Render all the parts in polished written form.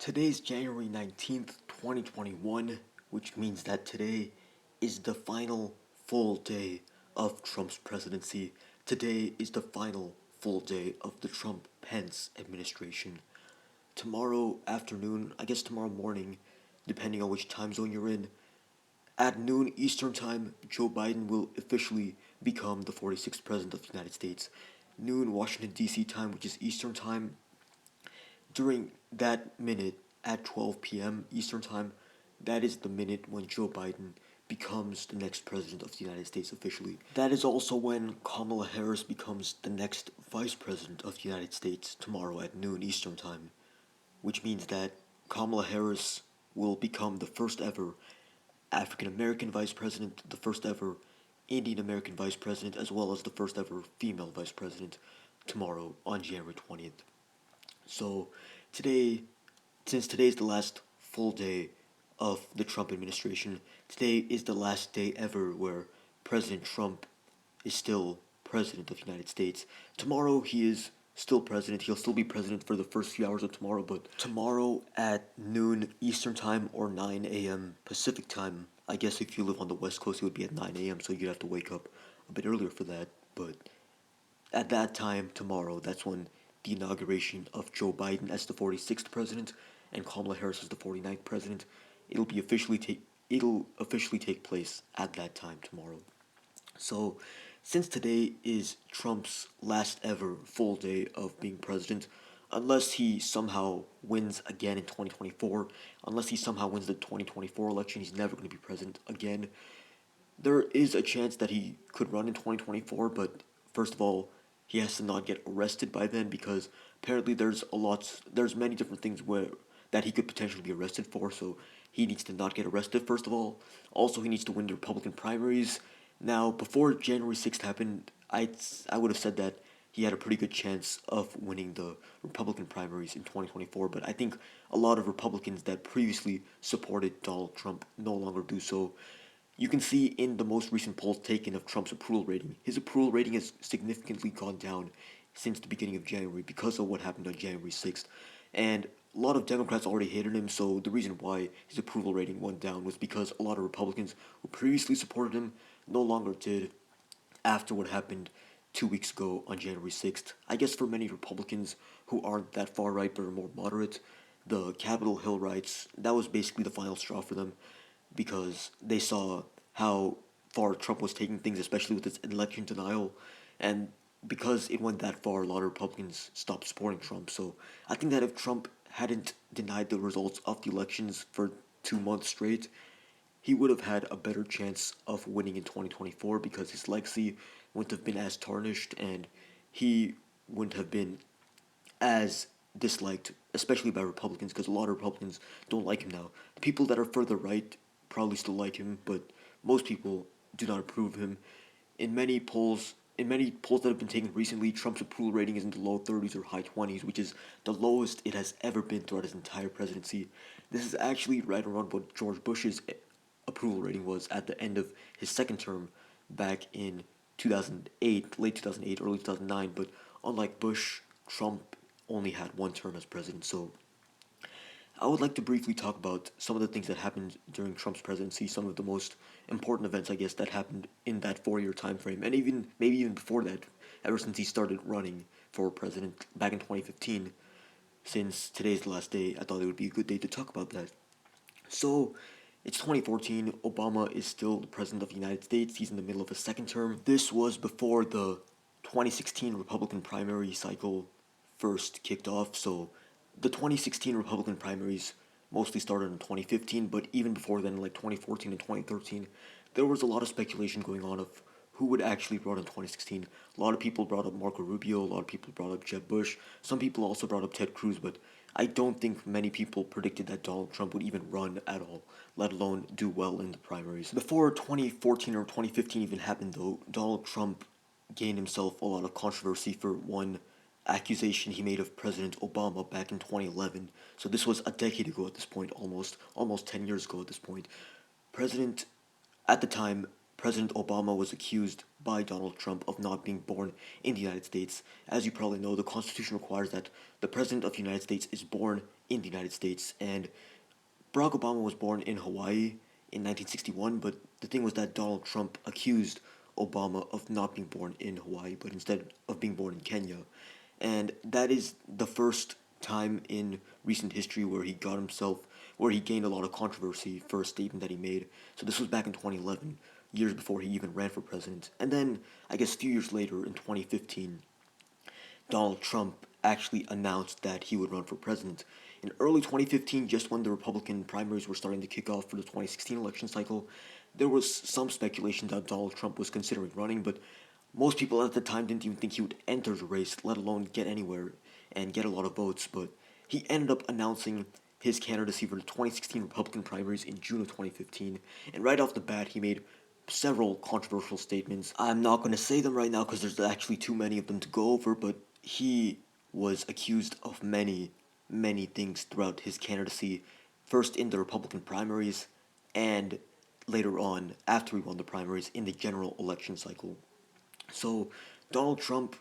Today's January 19th, 2021, which means that today is the final full day of Trump's presidency. Today is the final full day of the Trump-Pence administration. Tomorrow afternoon, I guess tomorrow morning, depending on which time zone you're in, at noon Eastern Time, Joe Biden will officially become the 46th President of the United States. Noon Washington, D.C. time, which is Eastern Time, during that minute at 12 p.m. Eastern Time, that is the minute when Joe Biden becomes the next president of the United States officially. That is also when Kamala Harris becomes the next vice president of the United States tomorrow at noon Eastern Time, which means that Kamala Harris will become the first ever African American vice president, the first ever Indian American vice president, as well as the first ever female vice president tomorrow on January 20th. So, today, since today is the last full day of the Trump administration, today is the last day ever where President Trump is still president of the United States. Tomorrow he is still president. He'll still be president for the first few hours of tomorrow, but tomorrow at noon Eastern Time or 9 a.m. Pacific Time, I guess if you live on the West Coast, it would be at 9 a.m., so you'd have to wake up a bit earlier for that, but at that time tomorrow, that's when the inauguration of Joe Biden as the 46th president and Kamala Harris as the 49th president, it'll officially take place at that time tomorrow. So, since today is Trump's last ever full day of being president, unless he somehow wins again in 2024, unless he somehow wins the 2024 election, he's never going to be president again. There is a chance that he could run in 2024, but first of all, he has to not get arrested by then because apparently there's many different things where that he could potentially be arrested for, so he needs to not get arrested first of all. Also, he needs to win the Republican primaries. Now, before January 6th happened, I would have said that he had a pretty good chance of winning the Republican primaries in 2024, but I think a lot of Republicans that previously supported Donald Trump no longer do so. You can see in the most recent polls taken of Trump's approval rating, his approval rating has significantly gone down since the beginning of January because of what happened on January 6th. And a lot of Democrats already hated him, so the reason why his approval rating went down was because a lot of Republicans who previously supported him no longer did after what happened 2 weeks ago on January 6th. I guess for many Republicans who aren't that far right but are more moderate, the Capitol Hill riots, that was basically the final straw for them because they saw how far Trump was taking things, especially with his election denial, and because it went that far, a lot of Republicans stopped supporting Trump. So I think that if Trump hadn't denied the results of the elections for 2 months straight, he would have had a better chance of winning in 2024 because his legacy wouldn't have been as tarnished and he wouldn't have been as disliked, especially by Republicans, because a lot of Republicans don't like him now. The people that are further right probably still like him, but most people do not approve of him. In many polls that have been taken recently, Trump's approval rating is in the low 30s or high 20s, which is the lowest it has ever been throughout his entire presidency. This is actually right around what George Bush's approval rating was at the end of his second term back in 2008, late 2008, early 2009. But unlike Bush, Trump only had one term as president. So I would like to briefly talk about some of the things that happened during Trump's presidency, some of the most important events, I guess, that happened in that 4 year time frame, and even maybe even before that, ever since he started running for president back in 2015. Since today's the last day, I thought it would be a good day to talk about that. So, it's 2014. Obama is still the president of the United States. He's in the middle of a second term. This was before the 2016 Republican primary cycle first kicked off. So, the 2016 Republican primaries mostly started in 2015, but even before then, like 2014 and 2013, there was a lot of speculation going on of who would actually run in 2016. A lot of people brought up Marco Rubio, a lot of people brought up Jeb Bush, some people also brought up Ted Cruz, but I don't think many people predicted that Donald Trump would even run at all, let alone do well in the primaries. Before 2014 or 2015 even happened, though, Donald Trump gained himself a lot of controversy for one accusation he made of President Obama back in 2011. So this was a decade ago at this point, almost 10 years ago at this point. President at the time, President Obama was accused by Donald Trump of not being born in the United States. As you probably know, the Constitution requires that the President of the United States is born in the United States. And Barack Obama was born in Hawaii in 1961, but the thing was that Donald Trump accused Obama of not being born in Hawaii, but instead of being born in Kenya. And that is the first time in recent history where he gained a lot of controversy for a statement that he made. So this was back in 2011, years before he even ran for president. And then, I guess a few years later, in 2015, Donald Trump actually announced that he would run for president. In early 2015, just when the Republican primaries were starting to kick off for the 2016 election cycle, there was some speculation that Donald Trump was considering running, but most people at the time didn't even think he would enter the race, let alone get anywhere and get a lot of votes. But he ended up announcing his candidacy for the 2016 Republican primaries in June of 2015, and right off the bat, he made several controversial statements. I'm not going to say them right now because there's actually too many of them to go over, but he was accused of many things throughout his candidacy, first in the Republican primaries and later on after he won the primaries in the general election cycle. So, Donald Trump,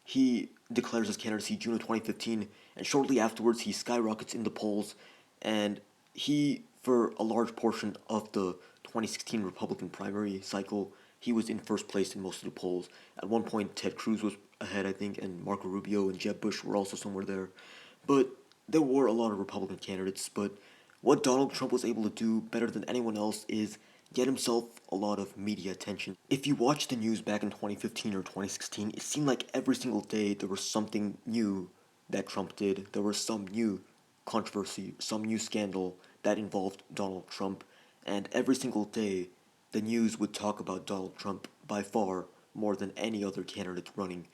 he declares his candidacy June of 2015, and shortly afterwards he skyrockets in the polls, and he, for a large portion of the 2016 Republican primary cycle, he was in first place in most of the polls. At one point, Ted Cruz was ahead, I think, and Marco Rubio and Jeb Bush were also somewhere there. But there were a lot of Republican candidates, but what Donald Trump was able to do better than anyone else is get himself a lot of media attention. If you watch the news back in 2015 or 2016, it seemed like every single day there was something new that Trump did. There was some new controversy, some new scandal that involved Donald Trump, and every single day the news would talk about Donald Trump by far more than any other candidate running,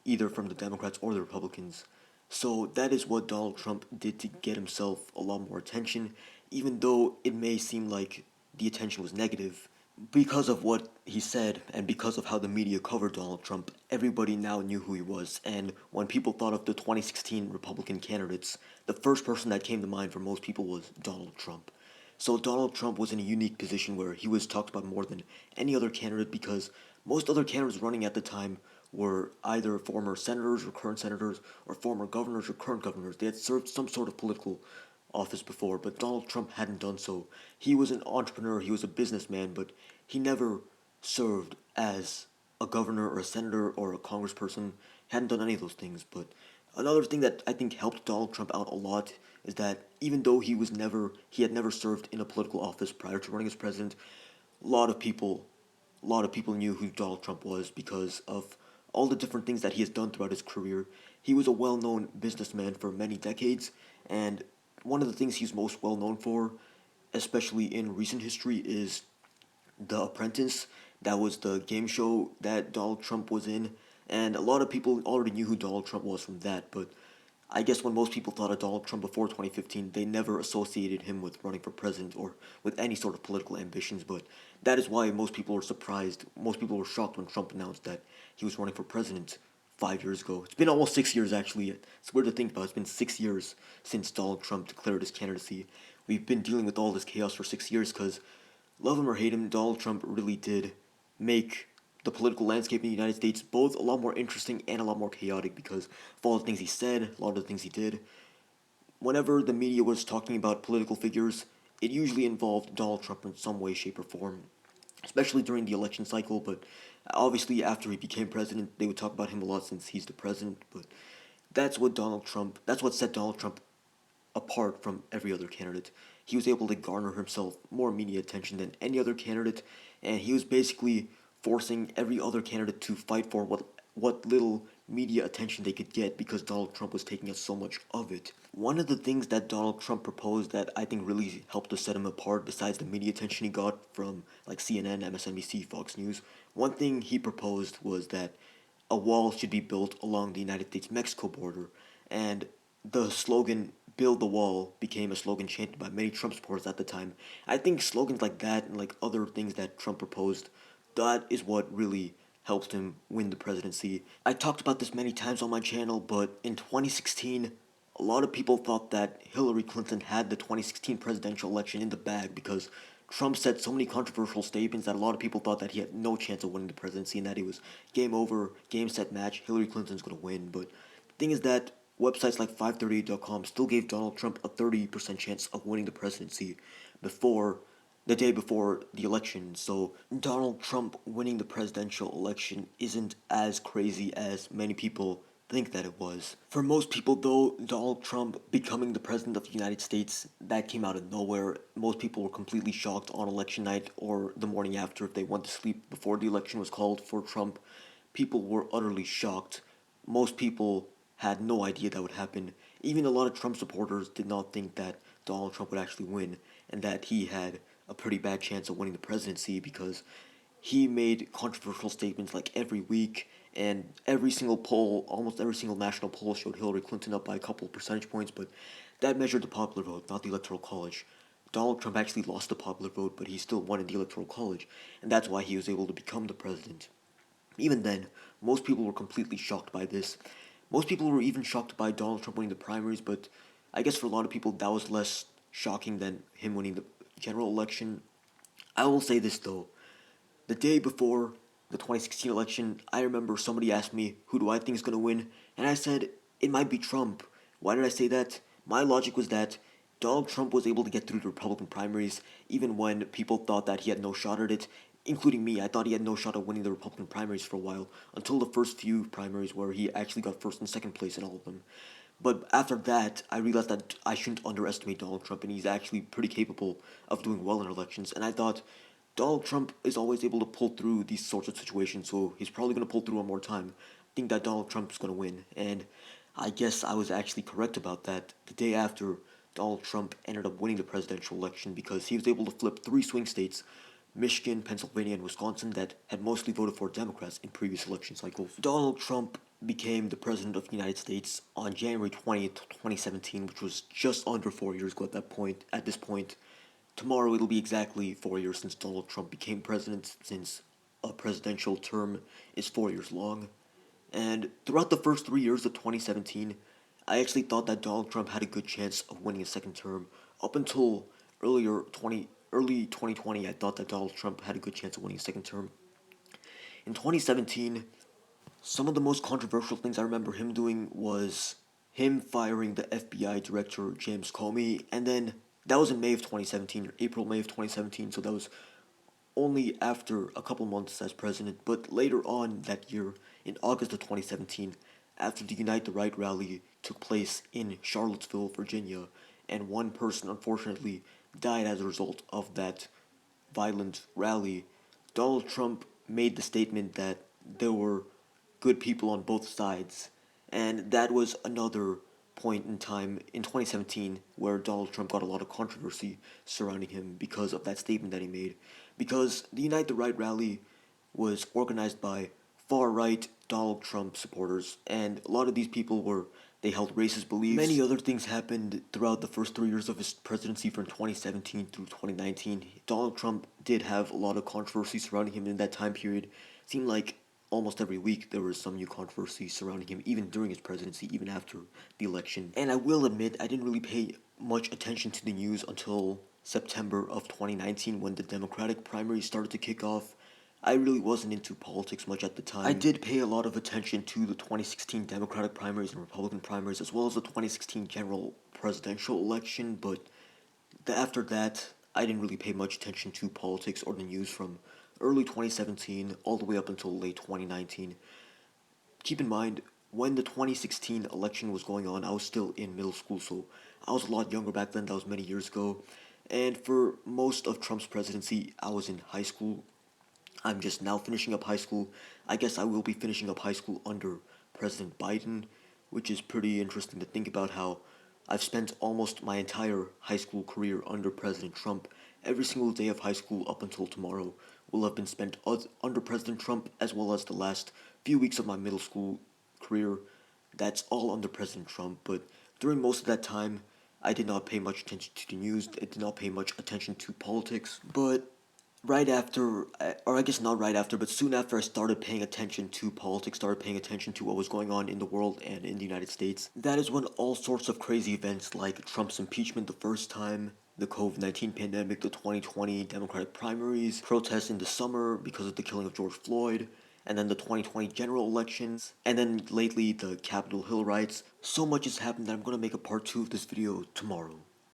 either from the Democrats or the Republicans. So that is what Donald Trump did to get himself a lot more attention, even though it may seem like the attention was negative. Because of what he said and because of how the media covered Donald Trump, everybody now knew who he was. And when people thought of the 2016 Republican candidates, the first person that came to mind for most people was Donald Trump. So Donald Trump was in a unique position where he was talked about more than any other candidate because most other candidates running at the time were either former senators or current senators or former governors or current governors. They had served some sort of political office before, but Donald Trump hadn't done so. He was an entrepreneur, he was a businessman, but he never served as a governor or a senator or a congressperson. Hadn't done any of those things. But another thing that I think helped Donald Trump out a lot is that even though he had never served in a political office prior to running as president, a lot of people a lot of people knew who Donald Trump was because of all the different things that he has done throughout his career. He was a well-known businessman for many decades, and one of the things he's most well known for, especially in recent history, is The Apprentice. That was the game show that Donald Trump was in, and a lot of people already knew who Donald Trump was from that, but I guess when most people thought of Donald Trump before 2015, they never associated him with running for president or with any sort of political ambitions, but that is why most people were surprised. Most people were shocked when Trump announced that he was running for president 5 years ago. It's been almost 6 years, actually. It's weird to think about. It's been 6 years since Donald Trump declared his candidacy. We've been dealing with all this chaos for 6 years because, love him or hate him, Donald Trump really did make the political landscape in the United States both a lot more interesting and a lot more chaotic because of all the things he said, a lot of the things he did. Whenever the media was talking about political figures, it usually involved Donald Trump in some way, shape, or form, especially during the election cycle. But obviously, after he became president, they would talk about him a lot since he's the president. But that's what set Donald Trump apart from every other candidate. He was able to garner himself more media attention than any other candidate, and he was basically forcing every other candidate to fight for what little media attention they could get because Donald Trump was taking up so much of it. One of the things that Donald Trump proposed that I think really helped to set him apart, besides the media attention he got from like CNN, MSNBC, Fox News, one thing he proposed was that a wall should be built along the United States Mexico border, and the slogan "Build the Wall" became a slogan chanted by many Trump supporters at the time. I think slogans like that and like other things that Trump proposed, that is what really helped him win the presidency. I talked about this many times on my channel, but in 2016, a lot of people thought that Hillary Clinton had the 2016 presidential election in the bag because Trump said so many controversial statements that a lot of people thought that he had no chance of winning the presidency and that it was game over, game set match, Hillary Clinton's going to win. But the thing is that websites like 538.com still gave Donald Trump a 30% chance of winning the presidency before the day before the election. So Donald Trump winning the presidential election isn't as crazy as many people think that it was. For most people, though, Donald Trump becoming the president of the United States, that came out of nowhere. Most people were completely shocked on election night or the morning after if they went to sleep before the election was called for Trump. People were utterly shocked. Most people had no idea that would happen. Even a lot of Trump supporters did not think that Donald Trump would actually win and that he had a pretty bad chance of winning the presidency because he made controversial statements like every week, and every single poll, almost every single national poll, showed Hillary Clinton up by a couple of percentage points, but that measured the popular vote, not the Electoral College. Donald Trump actually lost the popular vote, but he still won in the Electoral College, and that's why he was able to become the president. Even then, most people were completely shocked by this. Most people were even shocked by Donald Trump winning the primaries, but I guess for a lot of people that was less shocking than him winning the general election. I will say this though. The day before the 2016 election, I remember somebody asked me, who do I think is going to win? And I said, it might be Trump. Why did I say that? My logic was that Donald Trump was able to get through the Republican primaries even when people thought that he had no shot at it, including me. I thought he had no shot at winning the Republican primaries for a while, until the first few primaries where he actually got first and second place in all of them. But after that, I realized that I shouldn't underestimate Donald Trump, and he's actually pretty capable of doing well in elections. And I thought, Donald Trump is always able to pull through these sorts of situations, so he's probably going to pull through one more time. I think that Donald Trump's going to win, and I guess I was actually correct about that the day after Donald Trump ended up winning the presidential election because he was able to flip three swing states, Michigan, Pennsylvania, and Wisconsin, that had mostly voted for Democrats in previous election cycles. Donald Trump became the president of the United States on January 20th, 2017, which was just under 4 years ago at this point. Tomorrow it'll be exactly 4 years since Donald Trump became president, since a presidential term is 4 years long. And throughout the first 3 years of 2017, I actually thought that Donald Trump had a good chance of winning a second term. Up until early 2020, I thought that Donald Trump had a good chance of winning a second term. In 2017, some of the most controversial things I remember him doing was him firing the FBI director James Comey, and then that was in May of 2017, or April, May of 2017, so that was only after a couple months as president. But later on that year, in August of 2017, after the Unite the Right rally took place in Charlottesville, Virginia, and one person unfortunately died as a result of that violent rally, Donald Trump made the statement that there were good people on both sides. And that was another point in time in 2017 where Donald Trump got a lot of controversy surrounding him because of that statement that he made. Because the Unite the Right rally was organized by far right Donald Trump supporters, and a lot of these people they held racist beliefs. Many other things happened throughout the first 3 years of his presidency from 2017 through 2019. Donald Trump did have a lot of controversy surrounding him in that time period. It seemed like almost every week there was some new controversy surrounding him, even during his presidency, even after the election. And I will admit, I didn't really pay much attention to the news until September of 2019 when the Democratic primary started to kick off. I really wasn't into politics much at the time. I did pay a lot of attention to the 2016 Democratic primaries and Republican primaries, as well as the 2016 general presidential election, but after that, I didn't really pay much attention to politics or the news from early 2017 all the way up until late 2019. Keep in mind, when the 2016 election was going on, I was still in middle school, so I was a lot younger back then. That was many years ago. And for most of Trump's presidency, I was in high school. I'm just now finishing up high school. I guess I will be finishing up high school under President Biden, which is pretty interesting to think about how I've spent almost my entire high school career under President Trump. Every single day of high school up until tomorrow will have been spent under President Trump, as well as the last few weeks of my middle school career. That's all under President Trump, but during most of that time, I did not pay much attention to the news. I did not pay much attention to politics, but right after, or I guess not right after, but soon after I started paying attention to politics, started paying attention to what was going on in the world and in the United States, that is when all sorts of crazy events like Trump's impeachment the first time, the COVID-19 pandemic, the 2020 Democratic primaries, protests in the summer because of the killing of George Floyd, and then the 2020 general elections, and then lately the Capitol Hill riots. So much has happened that I'm gonna make a part 2 of this video tomorrow.